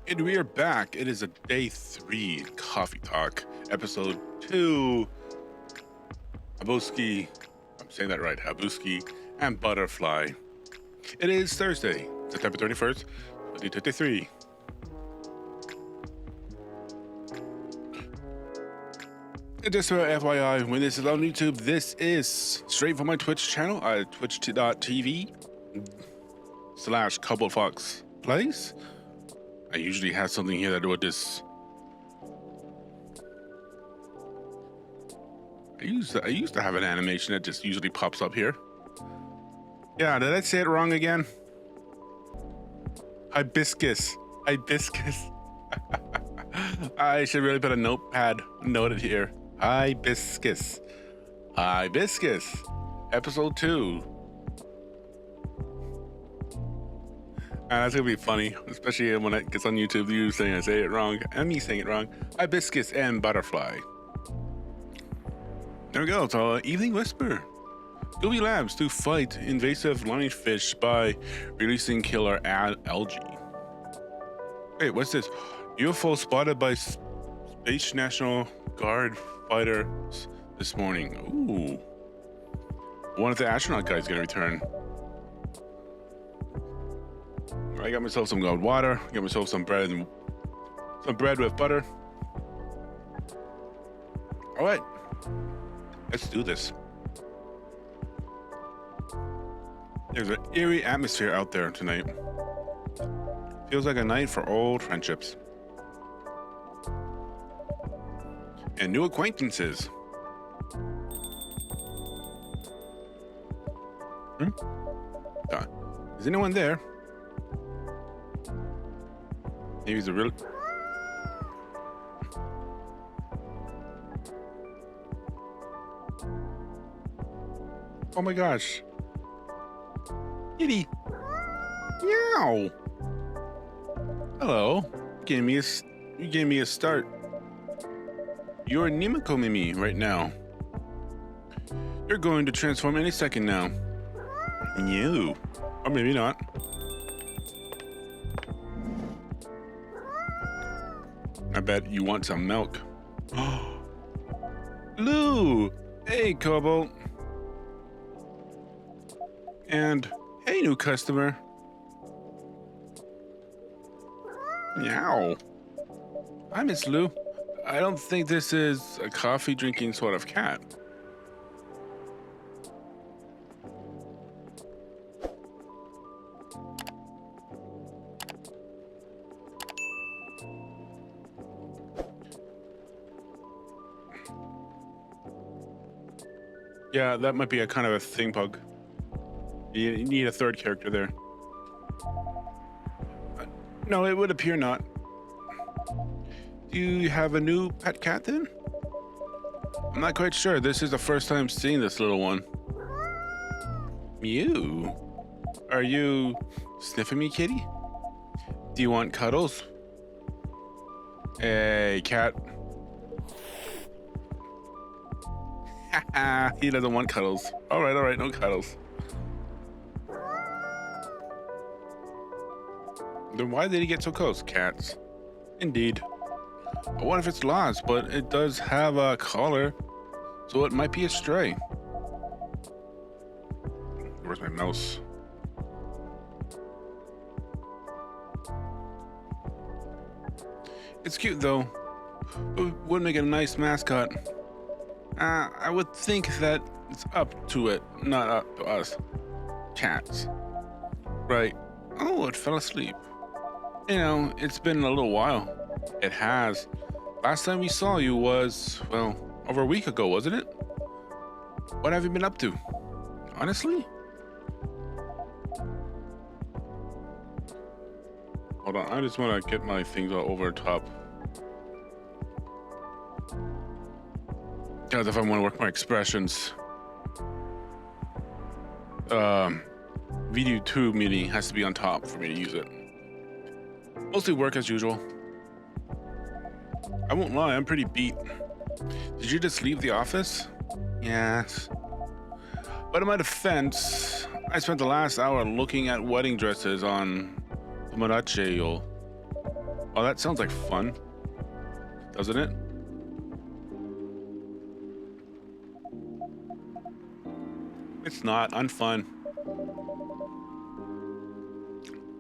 And we are back. It is a day 3 coffee talk, episode 2. Hibiscus, I'm saying that right, Hibiscus and Butterfly. It is Thursday, September 21st, 2023. And just for FYI, when this is on YouTube, this is straight from my Twitch channel at twitch.tv/CobbleFoxPlays. I usually have something here that would just. I used to have an animation that just usually pops up here. Yeah, did I say it wrong again? Hibiscus. I should really put a notepad noted here. Hibiscus. Episode 2. And that's gonna be funny, especially when it gets on YouTube, you saying I say it wrong, and me saying it wrong. Hibiscus and Butterfly. There we go, so Evening Whisper. Gooby Labs to fight invasive lionfish by releasing killer algae. Wait, what's this? UFO spotted by Space National Guard fighters this morning. Ooh. One of the astronaut guys gonna return. I got myself some cold water, got myself some bread with butter. All right, let's do this. There's an eerie atmosphere out there tonight. Feels like a night for old friendships and new acquaintances. Is anyone there? Maybe he's a real. Oh my gosh. Kitty. Meow. Hello. You gave me a start. You're Nimiko Mimi right now. You're going to transform any second now. You. Or maybe not. I bet you want some milk. Lou! Hey, Cobalt. And hey, new customer. Meow. Hi, Miss Lou. I don't think this is a coffee drinking sort of cat. Yeah, that might be a kind of a thing bug. You need a third character there. No, it would appear not. Do you have a new pet cat then? I'm not quite sure. This is the first time seeing this little one. Mew. Are you sniffing me, kitty? Do you want cuddles? Hey, cat. He doesn't want cuddles. All right, no cuddles. Then why did he get so close? Cats. Indeed. I wonder if it's lost, but it does have a collar, so it might be a stray. Where's my mouse? It's cute though. It would make a nice mascot. I would think that it's up to it, not up to us. Cats. Right. Oh, it fell asleep. You know, it's been a little while. It has. Last time we saw you was, well, over a week ago, wasn't it? What have you been up to? Honestly? Hold on, I just want to get my things all over top. Because if I want to work my expressions, video 2 meeting has to be on top for me to use it. Mostly work as usual. I won't lie, I'm pretty beat. Did you just leave the office? Yes. But in my defense, I spent the last hour looking at wedding dresses on Tomodachi. Oh, that sounds like fun, doesn't it? It's not unfun.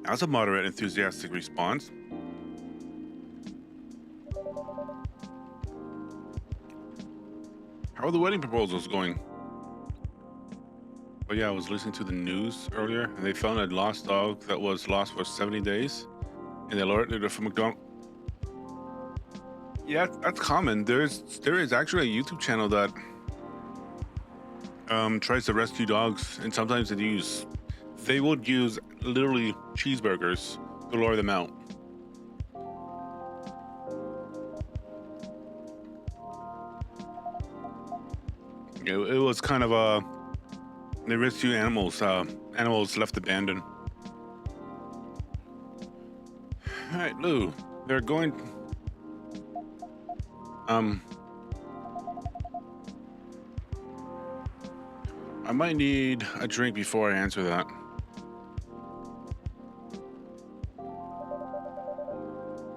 That's a moderate, enthusiastic response. How are the wedding proposals going? Oh yeah, I was listening to the news earlier, and they found a lost dog that was lost for 70 days, and they alerted it from McDonald's. Yeah, that's common. There is actually a YouTube channel that tries to rescue dogs, and sometimes they would use literally cheeseburgers to lure them out. It was kind of they rescue animals left abandoned. All right, Lou, they're going. I might need a drink before I answer that.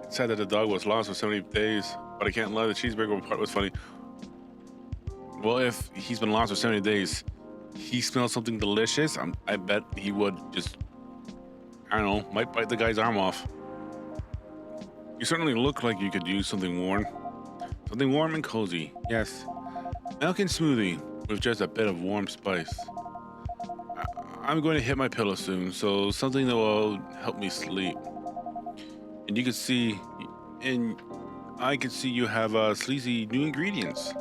It said that the dog was lost for 70 days, but I can't lie, the cheeseburger part was funny. Well, if he's been lost for 70 days, he smells something delicious, I bet he would just, I don't know, might bite the guy's arm off. You certainly look like you could use something warm. Something warm and cozy, yes. Milk and smoothie with just a bit of warm spice. I'm going to hit my pillow soon, so something that will help me sleep. And you can see, and I can see you have sleazy new ingredients.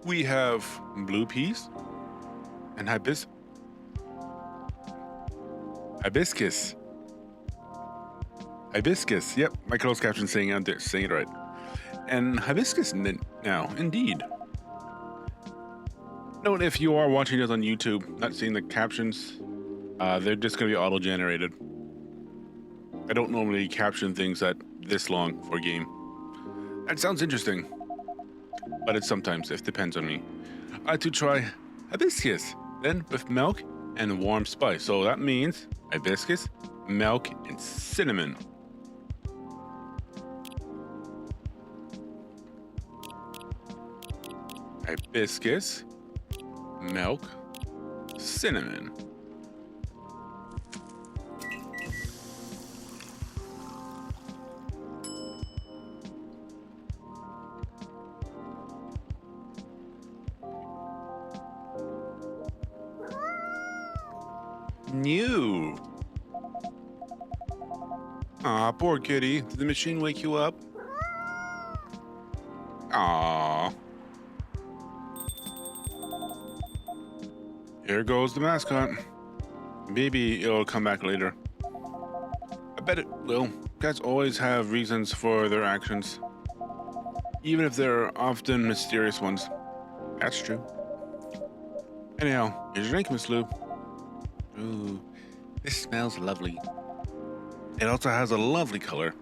We have blue peas and hibiscus. Hibiscus, yep, my closed caption saying it right. And hibiscus now, indeed. Note if you are watching this on YouTube, not seeing the captions, they're just going to be auto-generated. I don't normally caption things that this long for a game. That sounds interesting, but it depends on me. I like to try hibiscus, then with milk and warm spice. So that means hibiscus, milk, and cinnamon. Hibiscus, milk, cinnamon. New. Aw, poor kitty. Did the machine wake you up? Aw. Here goes the mascot. Maybe it'll come back later. I bet it will. Cats always have reasons for their actions, even if they're often mysterious ones. That's true. Anyhow, here's your drink, Miss Lou. Ooh, this smells lovely. It also has a lovely color.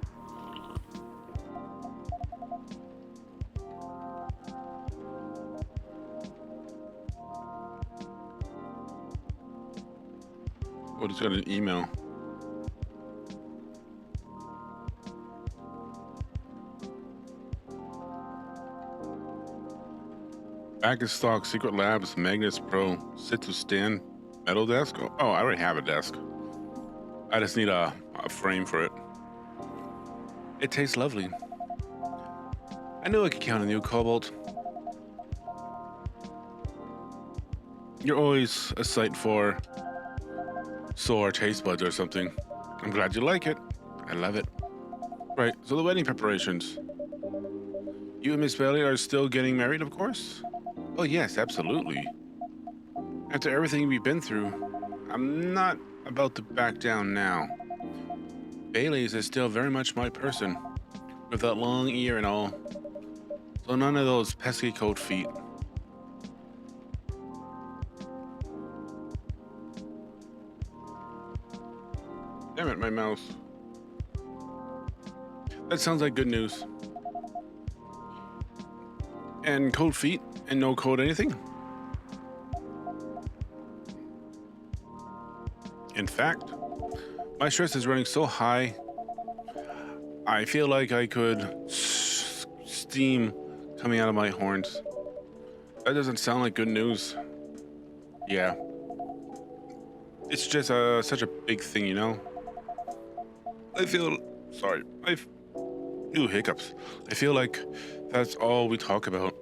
Oh, just got an email. Back in stock, Secret Labs, Magnus Pro, sit to stand, metal desk. Oh, I already have a desk. I just need a frame for it. It tastes lovely. I knew I could count on you, Cobalt. You're always a sight for sore taste buds or something. I'm glad you like it. I love it. Right, so the wedding preparations. You and Miss Bailey are still getting married, of course? Oh yes, absolutely. After everything we've been through, I'm not about to back down now. Bailey's is still very much my person, with that long ear and all. So none of those pesky cold feet. Damn it, my mouse. That sounds like good news. And cold feet and no cold anything? In fact, my stress is running so high I feel like I could steam coming out of my horns. That doesn't sound like good news. Yeah. It's just such a big thing, you know? I feel... Sorry. I've... New hiccups. I feel like that's all we talk about.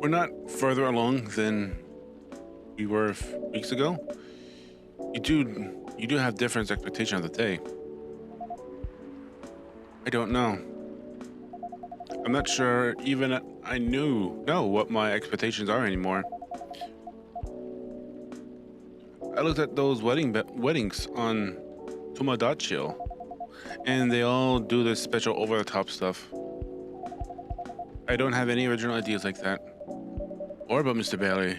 We're not further along than we were weeks ago. You do have different expectations of the day. I don't know. I'm not sure even I know what my expectations are anymore. I looked at those weddings on Tomodachi, and they all do this special over-the-top stuff. I don't have any original ideas like that. Or about Mr. Bailey.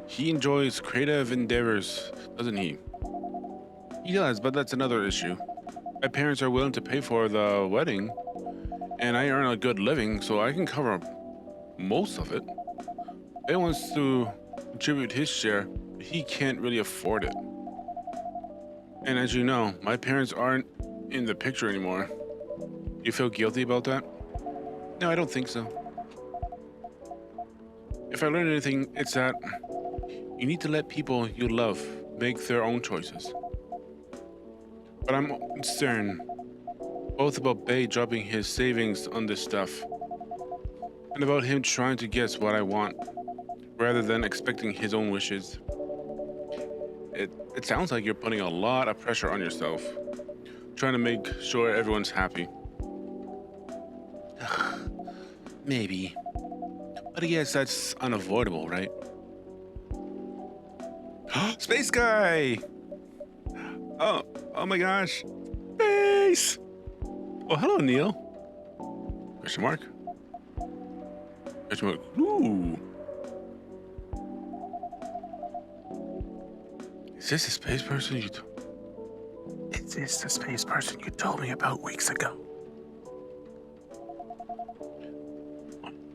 He enjoys creative endeavors, doesn't he? He does, but that's another issue. My parents are willing to pay for the wedding, and I earn a good living, so I can cover most of it. He wants to contribute his share, but he can't really afford it. And as you know, my parents aren't in the picture anymore. You feel guilty about that? No, I don't think so. If I learned anything, it's that you need to let people you love make their own choices. But I'm concerned both about Bay dropping his savings on this stuff and about him trying to guess what I want rather than expecting his own wishes. It sounds like you're putting a lot of pressure on yourself, trying to make sure everyone's happy. Maybe. But I guess that's unavoidable, right? Space guy! Oh my gosh. Space! Oh, hello, Neil. Question mark? Question mark. Ooh. Is this the space person Is this the space person you told me about weeks ago?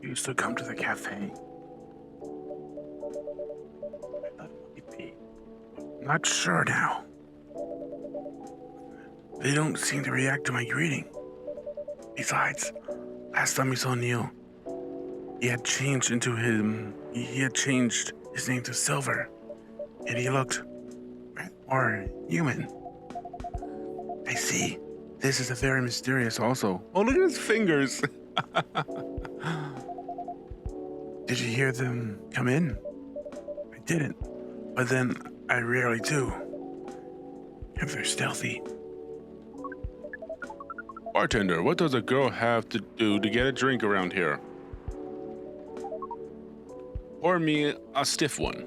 You used to come to the cafe. I thought it might be. Not sure now. They don't seem to react to my greeting. Besides, last time we saw Neil, he had changed his name to Silver, and he looked more human. I see. This is a very mysterious also. Oh, look at his fingers. Did you hear them come in? I didn't, but then I rarely do. If they're stealthy. Bartender, what does a girl have to do to get a drink around here? Pour me a stiff one.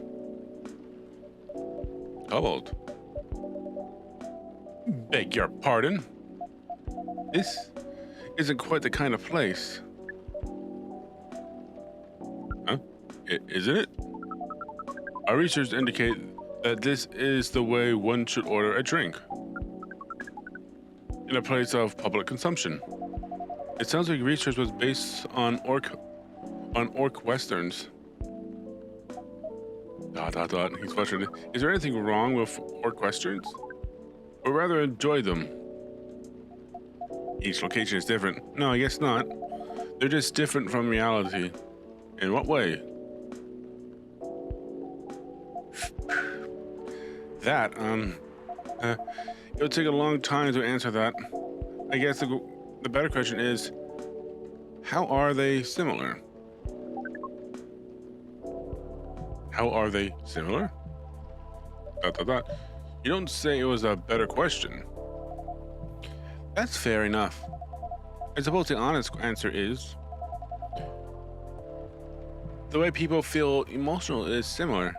Cobalt. Beg your pardon? This isn't quite the kind of place. Huh? Isn't it? Our research indicate that this is the way one should order a drink. In a place of public consumption. It sounds like research was based on orc westerns. ... He's frustrated. Is there anything wrong with orc westerns? Or rather enjoy them? Each location is different. No, I guess not. They're just different from reality. In what way? That, it would take a long time to answer that. I guess the better question is, how are they similar? How are they similar? ... You don't say it was a better question. That's fair enough. I suppose the honest answer is, the way people feel emotional is similar,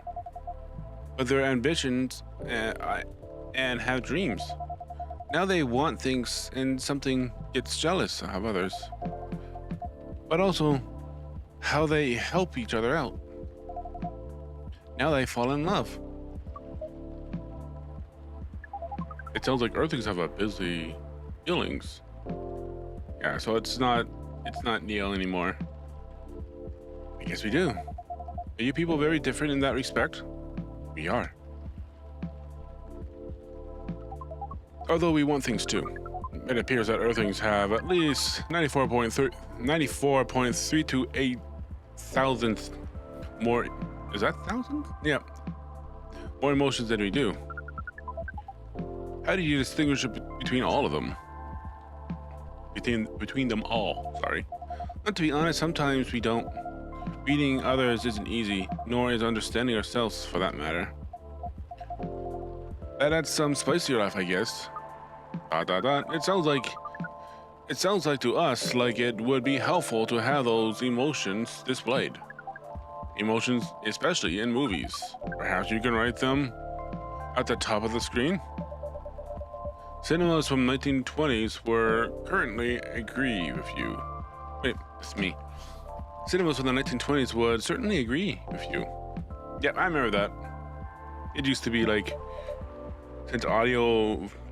but their ambitions and have dreams. Now they want things and something gets jealous of others. But also how they help each other out. Now they fall in love. It sounds like Earthlings have a busy feelings. Yeah, so it's not Neil anymore. I guess we do. Are you people very different in that respect? We are. Although we want things too. It appears that Earthlings have at least 94.328 thousandth more. Is that thousand? Yeah. More emotions than we do. How do you distinguish between all of them? Between them all, sorry. And to be honest, sometimes we don't. Reading others isn't easy, nor is understanding ourselves for that matter. That adds some spice to your life, I guess. It sounds like to us like it would be helpful to have those emotions displayed. Emotions, especially in movies. Perhaps you can write them at the top of the screen? Cinemas from 1920s were currently agree with you. Wait, it's me. Cinemas from the 1920s would certainly agree with you. Yeah, I remember that. It used to be like,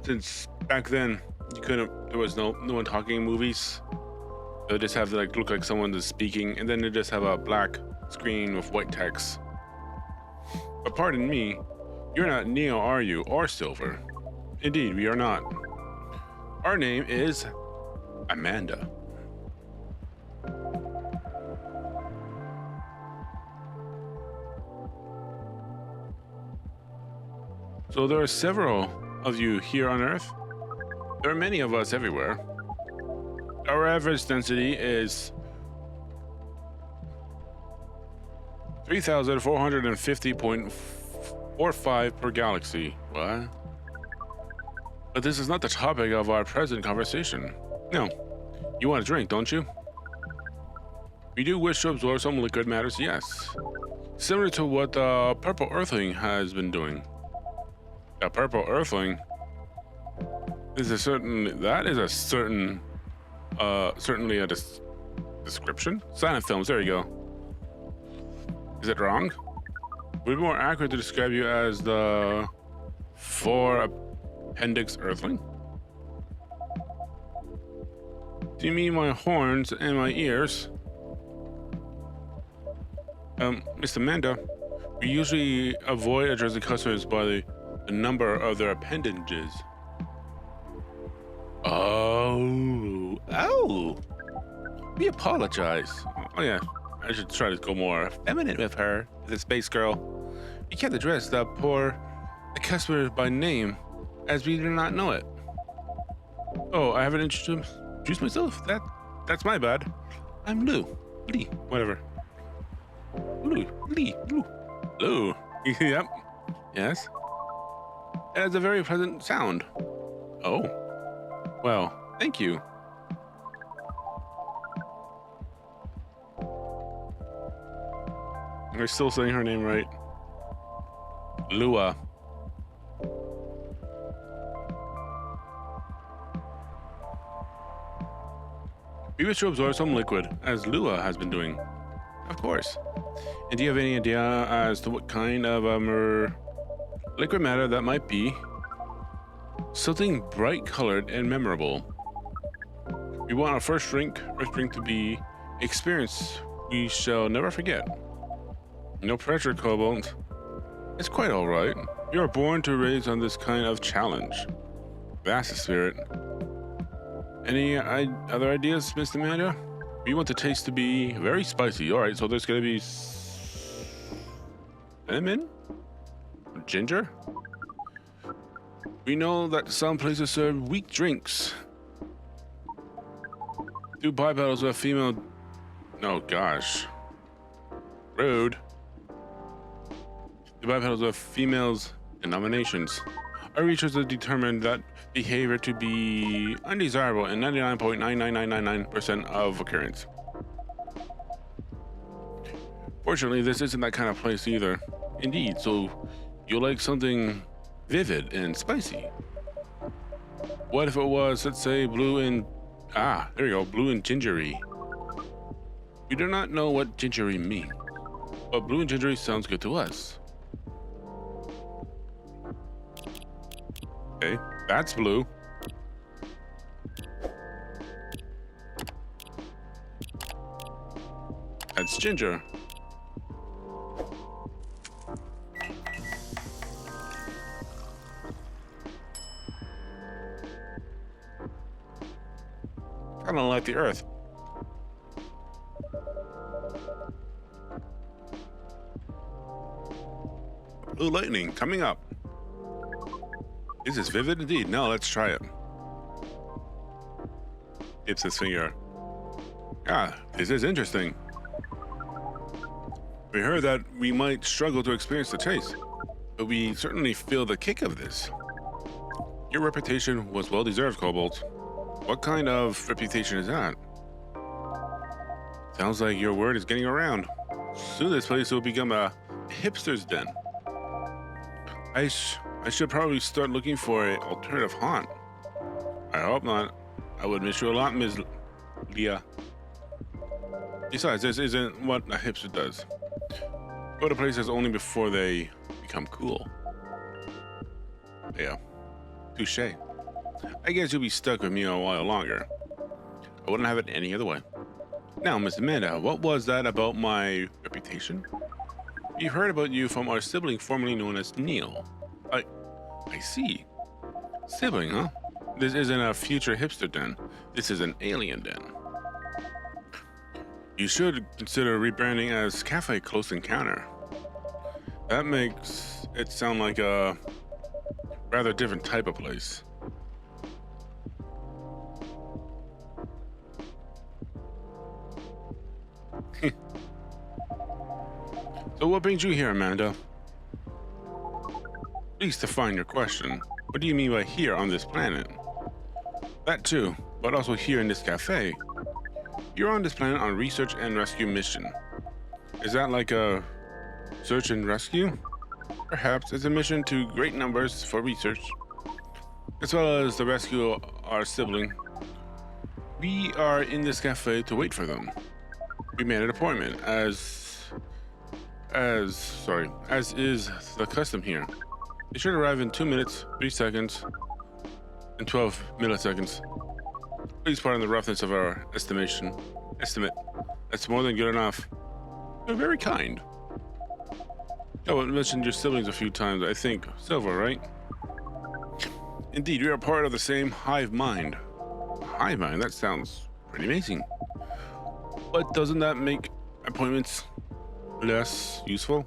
since back then, there was no one talking in movies. They would just have to look like someone is speaking, and then they just have a black screen with white text. But pardon me, you're not Neo, are you, or Silver? Indeed, we are not. Our name is Amanda. So there are several of you here on Earth. There are many of us everywhere. Our average density is 3,450.45 per galaxy. What? But this is not the topic of our present conversation. No. You want a drink, don't you? We do wish to absorb some liquid matters, yes. Similar to what the Purple Earthling has been doing. The Purple Earthling is certainly a description. Silent films, there you go. Is it wrong? Would it be more accurate to describe you as the four appendix Earthling? Do you mean my horns and my ears? Miss Amanda, we usually avoid addressing customers by the number of their appendages. Oh, we apologize. Oh yeah, I should try to go more feminine with her, the space girl. We can't address the customer by name, as we do not know it. Oh, I haven't introduced myself? That's my bad. I'm Lee, whatever. Lou. Yep. Yes. It has a very pleasant sound. Oh. Well, thank you. Am I still saying her name right? Lua. We wish to absorb some liquid, as Lua has been doing. Of course. And do you have any idea as to what kind of liquid matter that might be? Something bright colored and memorable. We want our first drink to be experience we shall never forget. No pressure, Cobalt. It's quite all right. You are born to raise on this kind of challenge. That's the spirit. Any other ideas, Miss Amanda? We want the taste to be very spicy. All right, so there's gonna be cinnamon, ginger. We know that some places serve weak drinks. Do bipedals with female. Oh gosh, rude. Do bipedals with females denominations. Our research has determined that behavior to be undesirable in 99.99999% of occurrence. Fortunately, this isn't that kind of place either. Indeed, so you like something vivid and spicy. What if it was, let's say, blue and gingery? We do not know what gingery means, but blue and gingery sounds good to us. Okay, that's blue. That's ginger. kind of like the Earth. Blue lightning coming up. Is this vivid indeed? No, let's try it. Dips his finger. Ah, this is interesting. We heard that we might struggle to experience the taste, but we certainly feel the kick of this. Your reputation was well deserved, Cobalt. What kind of reputation is that? Sounds like your word is getting around. Soon this place will become a hipster's den. I should probably start looking for an alternative haunt. I hope not. I would miss you a lot, Ms. Leah. Besides, this isn't what a hipster does. Go to places only before they become cool. Yeah, touche. I guess you'll be stuck with me a while longer. I wouldn't have it any other way. Now, Miss Amanda, what was that about my reputation? We heard about you from our sibling formerly known as Neil. I see. Sibling, huh? This isn't a future hipster den. This is an alien den. You should consider rebranding as Cafe Close Encounter. That makes it sound like a rather different type of place. So what brings you here, Amanda? Please define your question. What do you mean by here on this planet? That too, but also here in this cafe. You're on this planet on research and rescue mission. Is that like a search and rescue? Perhaps it's a mission to great numbers for research, as well as the rescue of our sibling. We are in this cafe to wait for them. We made an appointment, as is the custom here. They should arrive in 2 minutes, 3 seconds, and 12 milliseconds. Please pardon the roughness of our estimate. That's more than good enough. You're very kind. Oh, I mentioned your siblings a few times. I think Silver, right? Indeed, we are part of the same hive mind. Hive mind? That sounds pretty amazing. But doesn't that make appointments less useful?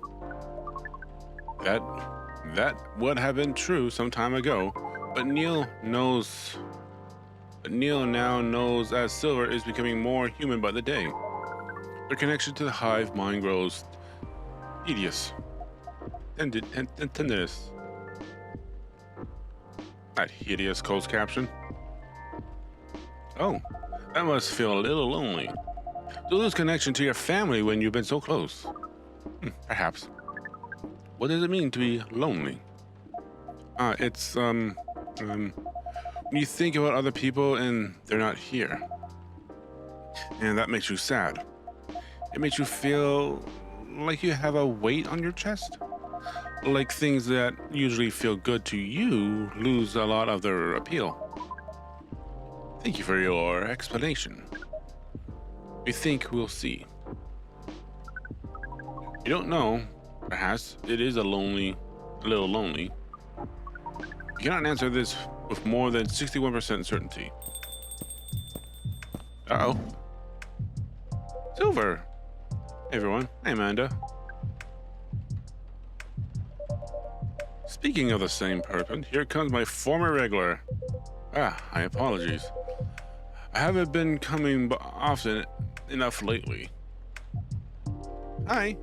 That would have been true some time ago, but Neil now knows as Silver is becoming more human by the day. Their connection to the hive mind grows tedious. Tenderness. That hideous closed caption. Oh, that must feel a little lonely. To lose connection to your family when you've been so close. Perhaps. What does it mean to be lonely? It's when you think about other people and they're not here. And that makes you sad. It makes you feel like you have a weight on your chest. Like things that usually feel good to you lose a lot of their appeal. Thank you for your explanation. We think we'll see. You don't know. Perhaps it is a little lonely. You cannot answer this with more than 61% certainty. Uh-oh. Silver. Hey everyone. Hey Amanda. Speaking of the same person, here comes my former regular. My apologies. I haven't been coming often enough lately. Hi.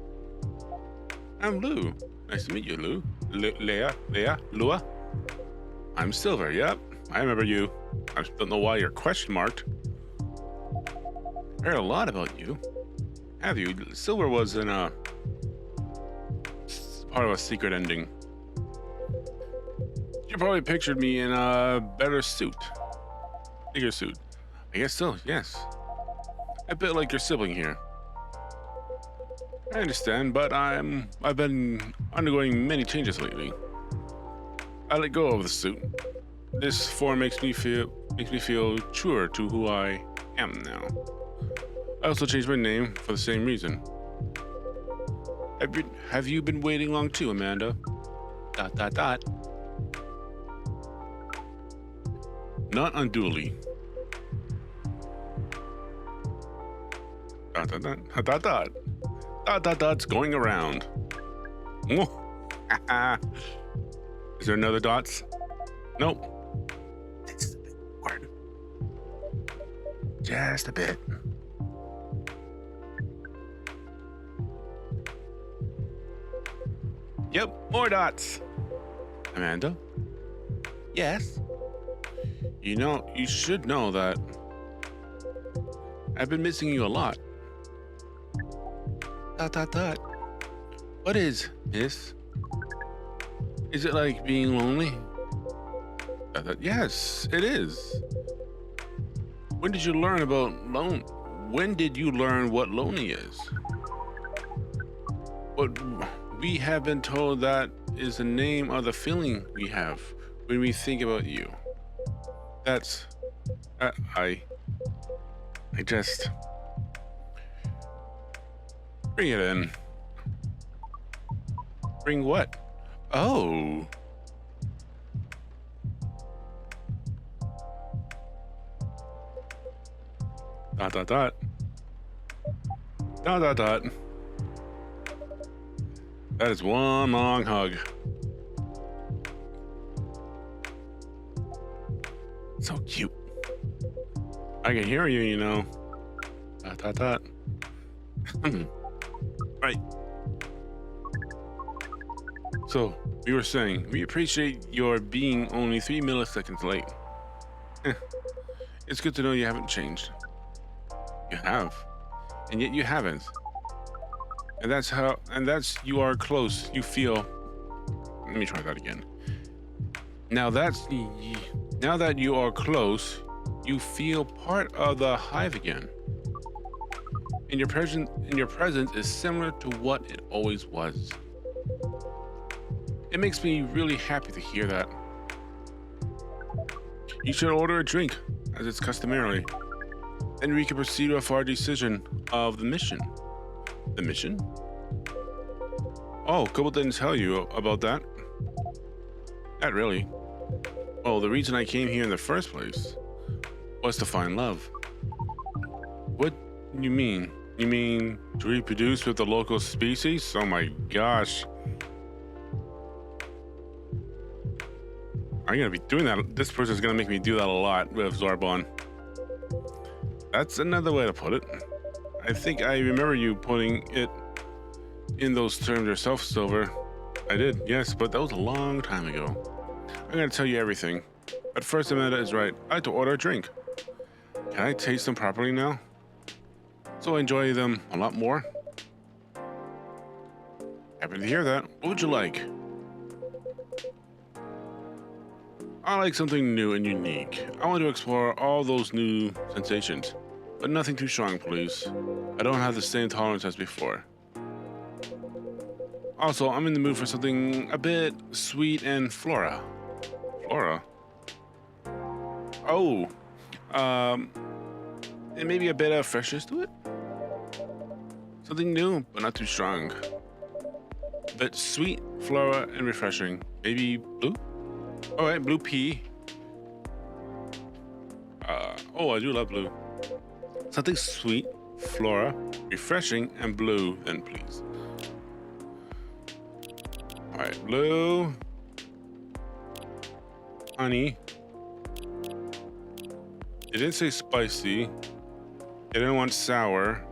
I'm Lou. Nice to meet you, Lou. Lua. I'm Silver, yep. I remember you. I don't know why you're question marked. I heard a lot about you. Have you? Silver was in a part of a secret ending. You probably pictured me in a bigger suit. I guess so, yes. A bit like your sibling here. I understand, but I've been undergoing many changes lately. I let go of the suit. This form makes me feel truer to who I am now. I also changed my name for the same reason. Have you been waiting long too, Amanda? ... Not unduly. Dot dot dot dot dot dot dot dots going around. Is there another dots? Nope. This is a bit awkward. Just a bit. Yep, more dots. Amanda? Yes? You know, you should know that I've been missing you a lot. Dot dot dot. What is, miss? Is it like being lonely? Dot, dot. Yes, it is. When did you learn about When did you learn what lonely is? What we have been told that is the name of the feeling we have when we think about you. That's I just bring it in. Bring what? Oh. Dot dot dot. Dot dot dot. That is one long hug. So cute. I can hear you, you know. Dot dot dot. Right. So, we were saying, we appreciate your being only 3 milliseconds late. It's good to know you haven't changed. You have. And yet you haven't. And that's you are close. You feel. Let me try that again. Now that you are close, you feel part of the hive again. And your presence is similar to what it always was. It makes me really happy to hear that. You should order a drink, as it's customarily. Then we can proceed with our decision of the mission. The mission? Oh, Cobalt didn't tell you about that. Not really. Well, the reason I came here in the first place was to find love. What do you mean? You mean to reproduce with the local species? Oh my gosh. I'm gonna be doing that. This person's gonna make me do that a lot with Zarbon. That's another way to put it. I think I remember you putting it in those terms yourself, Silver. I did, yes, but that was a long time ago. I'm gonna tell you everything. But first, Amanda is right. I had to order a drink. Can I taste them properly now? So I enjoy them a lot more. Happy to hear that. What would you like? I like something new and unique. I want to explore all those new sensations, but nothing too strong, please. I don't have the same tolerance as before. Also, I'm in the mood for something a bit sweet and flora. Flora? Oh, and maybe a bit of freshness to it? Something new, but not too strong. But sweet, flora, and refreshing. Maybe blue? All right, blue pea. Oh, I do love blue. Something sweet, flora, refreshing, and blue, then please. All right, blue. Honey. It didn't say spicy. It didn't want sour.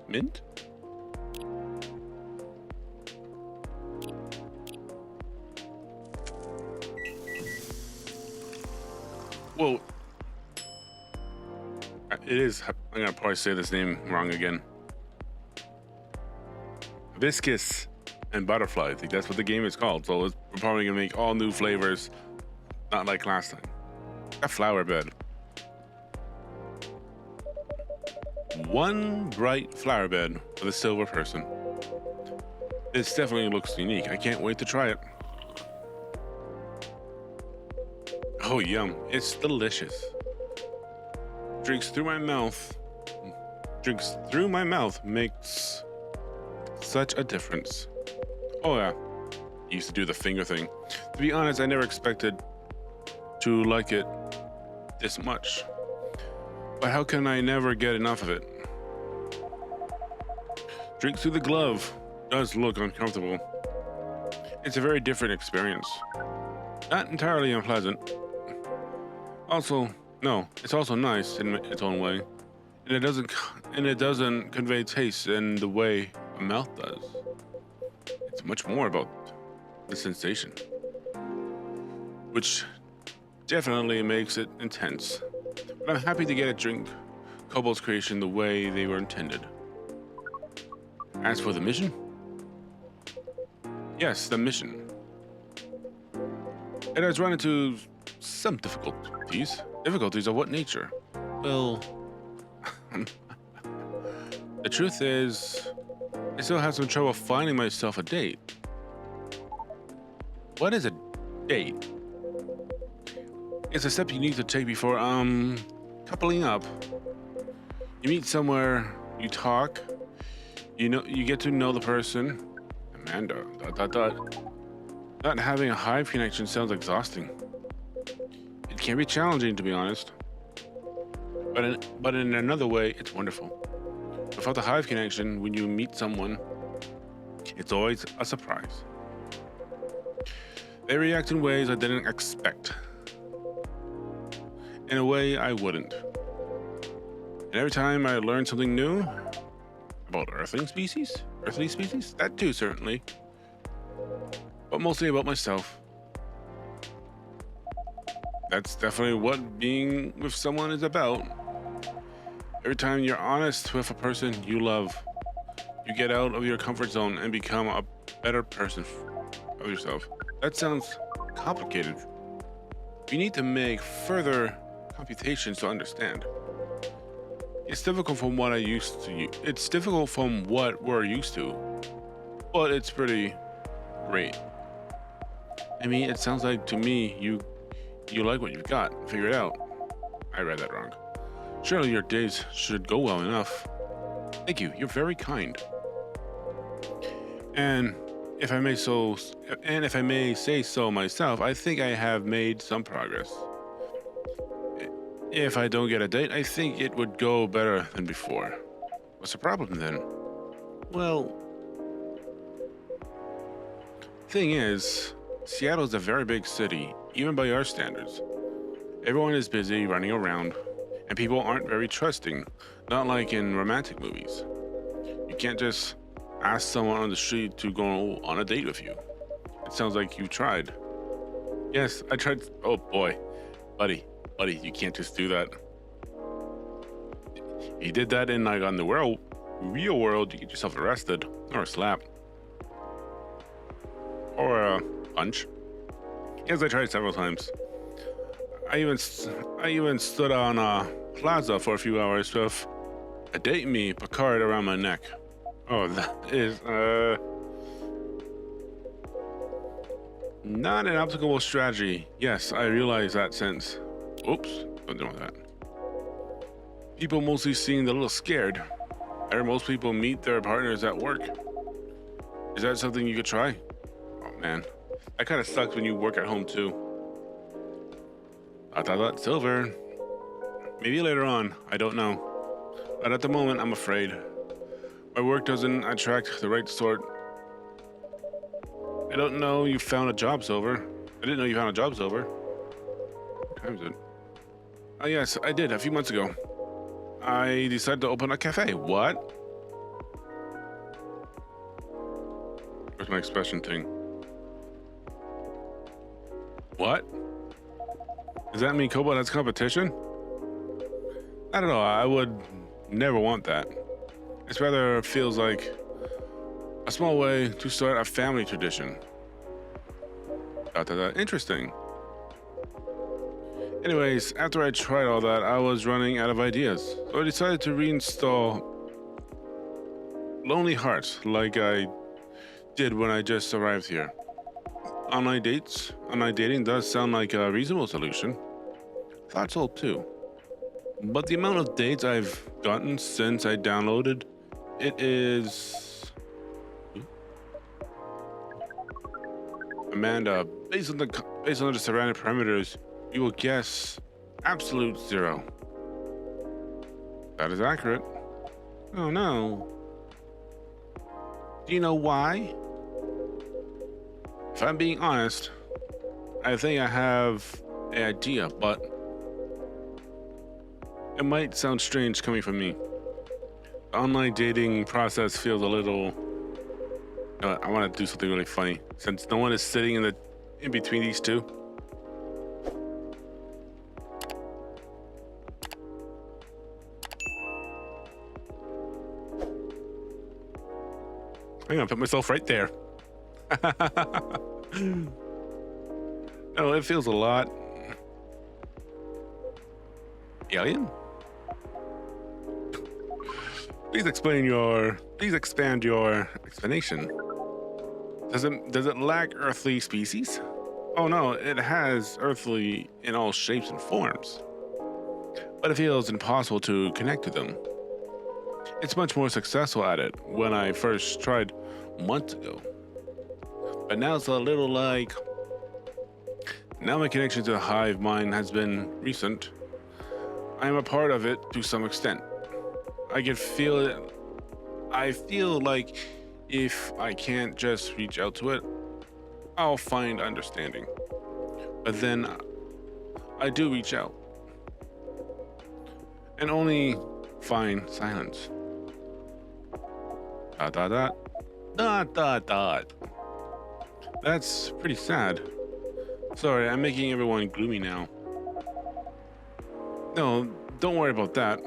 Mint? Well, it is. I'm gonna probably say this name wrong again. Hibiscus and Butterfly. I think that's what the game is called. So we're probably gonna make all new flavors, not like last time. A flower bed. One bright flower bed with a silver person. This definitely looks unique. I can't wait to try it. Oh, yum. It's delicious. Drinks through my mouth makes such a difference. Oh, yeah. I used to do the finger thing. To be honest, I never expected to like it this much. But how can I never get enough of it? Drink through the glove does look uncomfortable. It's a very different experience. Not entirely unpleasant. Also, no, it's also nice in its own way. And it doesn't convey taste in the way a mouth does. It's much more about the sensation, which definitely makes it intense. But I'm happy to get a drink Kobold's creation the way they were intended. As for the mission? Yes, the mission. It has run into some difficulties. Difficulties of what nature? Well, the truth is, I still have some trouble finding myself a date. What is a date? It's a step you need to take before, coupling up. You meet somewhere, you talk, you get to know the person. Amanda, ... Not having a hive connection sounds exhausting. It can be challenging, to be honest. But in another way, it's wonderful. Without the hive connection, when you meet someone, it's always a surprise. They react in ways I didn't expect. In a way I wouldn't. And every time I learn something new about earthly species, that too, certainly. But mostly about myself. That's definitely what being with someone is about. Every time you're honest with a person you love, you get out of your comfort zone and become a better person of yourself. That sounds complicated. You need to make further computations to understand. It's difficult from what It's difficult from what we're used to, but it's pretty great. I mean, it sounds like to me you like what you've got. Figure it out. I read that wrong. Surely your days should go well enough. Thank you. You're very kind. And if I may say so myself, I think I have made some progress. If I don't get a date, I think it would go better than before. What's the problem then? Well, thing is, Seattle's a very big city, even by our standards. Everyone is busy running around, and people aren't very trusting, not like in romantic movies. You can't just ask someone on the street to go on a date with you. It sounds like you tried. Yes, I tried. Oh boy, buddy, you can't just do that. If you did that in on the real world, you get yourself arrested or a slap or a punch. Yes, I tried several times. I even stood on a plaza for a few hours with a date me Picard around my neck. Oh, that is not an optimal strategy. Yes, I realize that since. Oops, don't do that. People mostly seemed a little scared. I heard most people meet their partners at work. Is that something you could try? Oh man, that kind of sucks when you work at home too. Silver. Maybe later on, I don't know. But at the moment, I'm afraid. My work doesn't attract the right sort. I didn't know you found a job, Silver. What time is it? Oh yes, I did, a few months ago. I decided to open a cafe. What? Where's my expression thing? What? Does that mean Kobold has competition? I don't know, I would never want that. It's rather feels like a small way to start a family tradition. Interesting. Anyways, after I tried all that, I was running out of ideas. So I decided to reinstall Lonely Hearts like I did when I just arrived here. Online dating does sound like a reasonable solution. Thought so too. But the amount of dates I've gotten since I downloaded it is... Amanda, based on the surrounding parameters, you will guess absolute 0. That is accurate. Oh no. Do you know why? If I'm being honest, I think I have an idea, but it might sound strange coming from me. The online dating process feels a little. I want to do something really funny since no one is sitting in between these two. I'm gonna put myself right there. No, it feels a lot. Alien? Please expand your explanation. Does it lack earthly species? Oh no, it has earthly in all shapes and forms. But it feels impossible to connect to them. It's much more successful at it when I first tried months ago. But now it's a little like... Now my connection to the hive mind has been recent. I am a part of it to some extent. I can feel it. I feel like if I can't just reach out to it, I'll find understanding. But then I do reach out. And only find silence. Dot dot dot. Dot dot dot. That's pretty sad. Sorry, I'm making everyone gloomy now. No, don't worry about that.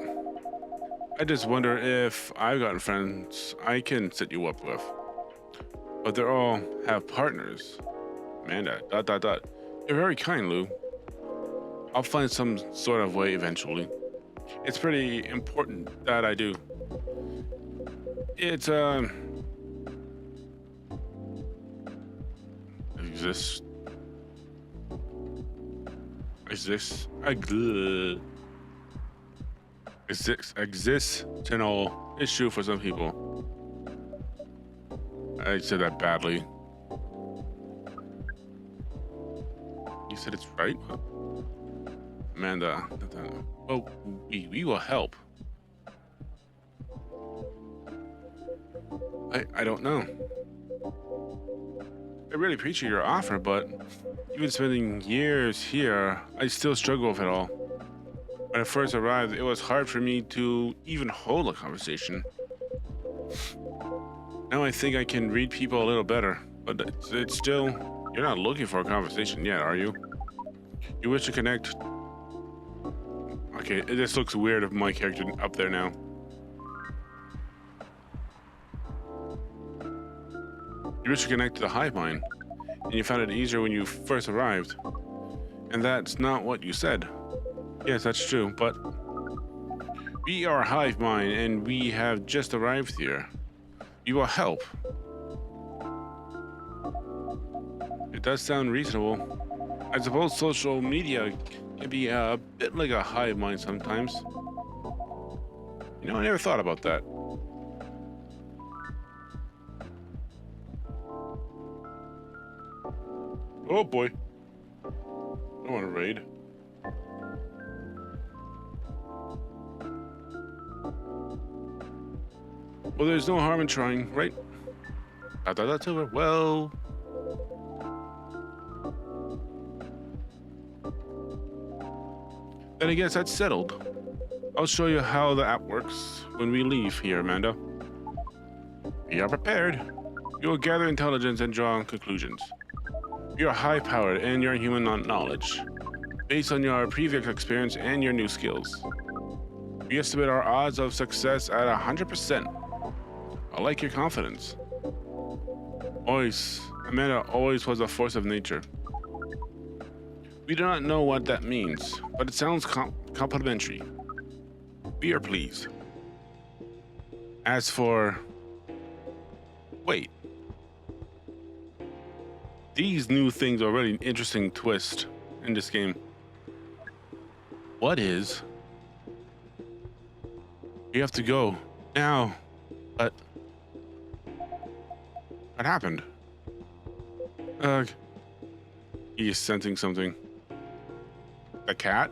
I just wonder if I've gotten friends I can set you up with. But they all have partners. Amanda, dot dot dot. You're very kind, Lou. I'll find some sort of way eventually. It's pretty important that I do. It's, existential issue for some people. I said that badly. You said it's right? Amanda, well, we will help. I don't know. I really appreciate your offer, but even spending years here, I still struggle with it all. When I first arrived, it was hard for me to even hold a conversation. Now I think I can read people a little better, but it's still... You're not looking for a conversation yet, are you? You wish to connect... Okay, it just looks weird of my character up there now. You wish to connect to the hive mind, and you found it easier when you first arrived. And that's not what you said. Yes, that's true, but we are hive mind, and we have just arrived here. We will help. It does sound reasonable. I suppose social media can be a bit like a hive mind sometimes. You know, I never thought about that. Oh boy. I want to raid. Well, there's no harm in trying, right? That's over. Well... Then I guess that's settled. I'll show you how the app works when we leave here, Amanda. We are prepared. You will gather intelligence and draw conclusions. You are high-powered in your human knowledge, based on your previous experience and your new skills. We estimate our odds of success at 100%. I like your confidence. Amanda always was a force of nature. We do not know what that means, but it sounds complimentary. We are pleased. As for... Wait. These new things are really interesting twist in this game. What is... You have to go now, but... What happened? He is sensing something. A cat?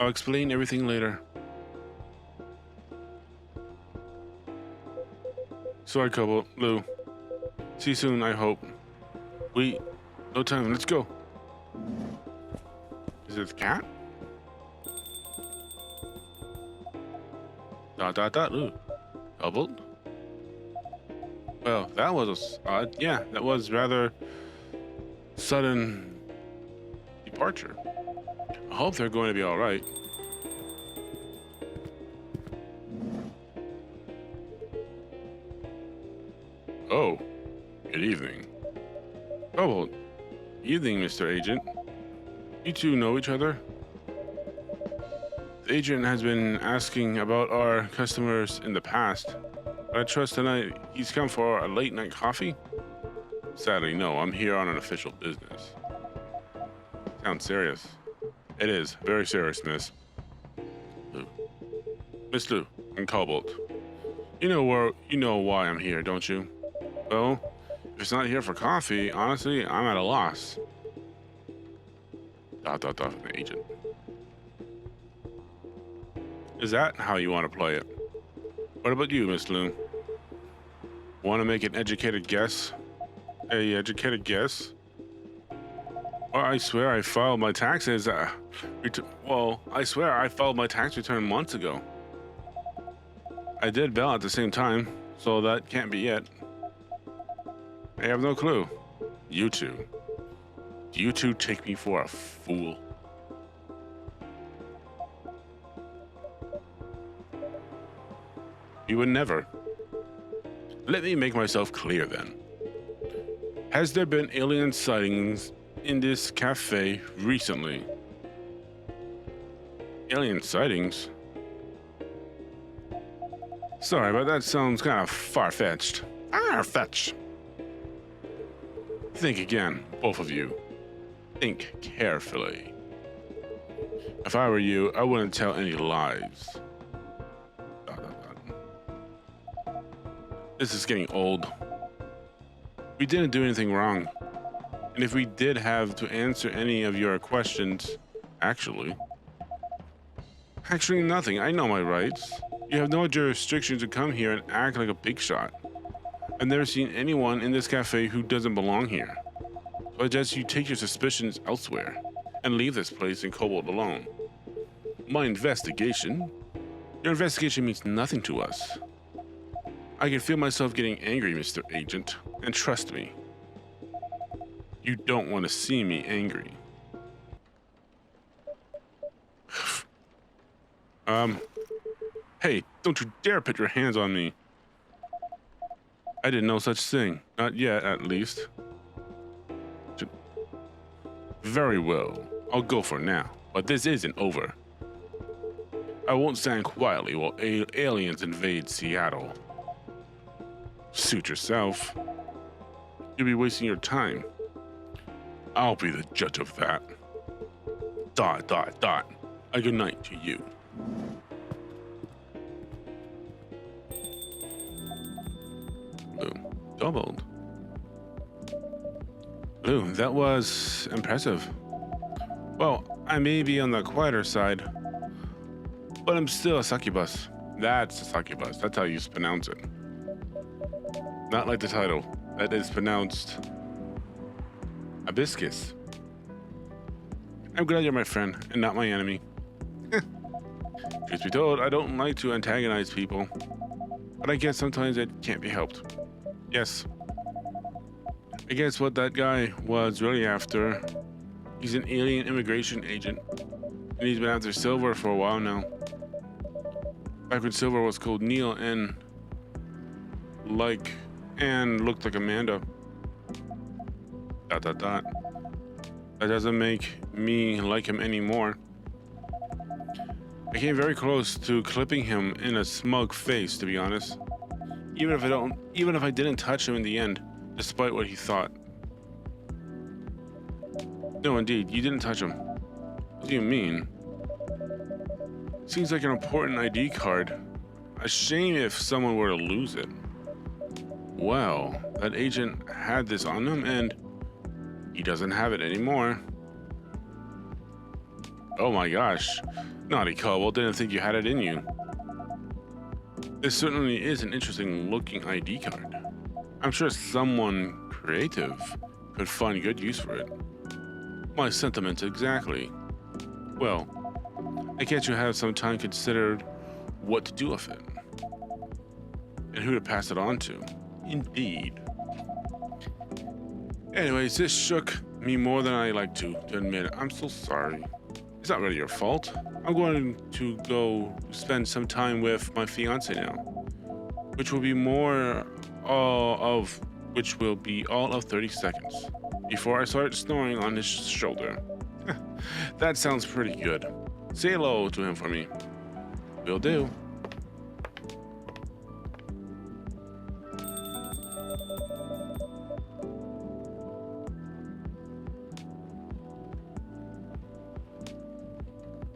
I'll explain everything later. Sorry, Cobalt. Lou. See you soon, I hope. Wait. No time. Let's go. Is it the cat? Lou. Cobalt? Well, that was odd. Yeah, that was rather sudden departure. I hope they're going to be all right. Oh, good evening. Cobalt. Evening, Mr. Agent. You two know each other? The agent has been asking about our customers in the past. But I trust tonight he's come for a late night coffee? Sadly, no. I'm here on an official business. Sounds serious. It is. Very serious, Miss. Lou. Miss Lou, and Cobalt. You know why I'm here, don't you? Well, if it's not here for coffee, honestly, I'm at a loss. ... Agent. Is that how you want to play it? What about you, Miss Lou? Want to make an educated guess? A educated guess? Well, I swear I filed my taxes. I swear I filed my tax return months ago. I did bail at the same time, so that can't be it. I have no clue. You two. Do you two take me for a fool? You would never. Let me make myself clear then. Has there been alien sightings in this cafe recently? Alien sightings? Sorry, but that sounds kind of far-fetched. Far-fetched. Think again, both of you. Think carefully. If I were you, I wouldn't tell any lies. This is getting old. We didn't do anything wrong. And if we did have to answer any of your questions, actually nothing. I know my rights. You have no jurisdiction to come here and act like a big shot. I've never seen anyone in this cafe who doesn't belong here. So I suggest you take your suspicions elsewhere and leave this place in Cobalt alone. Your investigation means nothing to us. I can feel myself getting angry, Mr. Agent, and trust me, you don't want to see me angry. Hey, don't you dare put your hands on me. I didn't know such thing. Not yet, at least. Very well. I'll go for now, but this isn't over. I won't stand quietly while aliens invade Seattle. Suit yourself. You'll be wasting your time. I'll be the judge of that. ... A good night to you. Lou. Doubled. Lou, that was impressive. Well, I may be on the quieter side, but I'm still a succubus. That's a succubus. That's how you pronounce it. Not like the title. That is pronounced Hibiscus. I'm glad you're my friend and not my enemy. Truth be told, I don't like to antagonize people, but I guess sometimes it can't be helped. Yes. I guess what that guy was really after, he's an alien immigration agent, and he's been after Silver for a while now. Back when Silver was called Neil and looked like Amanda. ... That doesn't make me like him anymore. I came very close to clipping him in a smug face, to be honest. Even if I didn't touch him in the end, despite what he thought. No, indeed, you didn't touch him. What do you mean? Seems like an important ID card. A shame if someone were to lose it. Well, that agent had this on him and he doesn't have it anymore. Oh my gosh. Naughty Caldwell, didn't think you had it in you. This certainly is an interesting looking ID card. I'm sure someone creative could find good use for it. My sentiments exactly. Well, I guess you have some time considered what to do with it. And who to pass it on to. Indeed. Anyways, this shook me more than I like to admit. I'm so sorry. It's not really your fault. I'm going to go spend some time with my fiance now, which will be all of 30 seconds before I start snoring on his shoulder. That sounds pretty good. Say hello to him for me. Will do.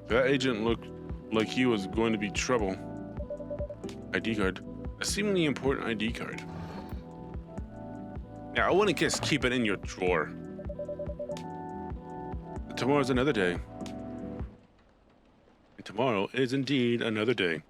That agent looked like he was going to be trouble. ID card. A seemingly important ID card. Yeah, I wouldn't just keep it in your drawer. Tomorrow's another day. And tomorrow is indeed another day.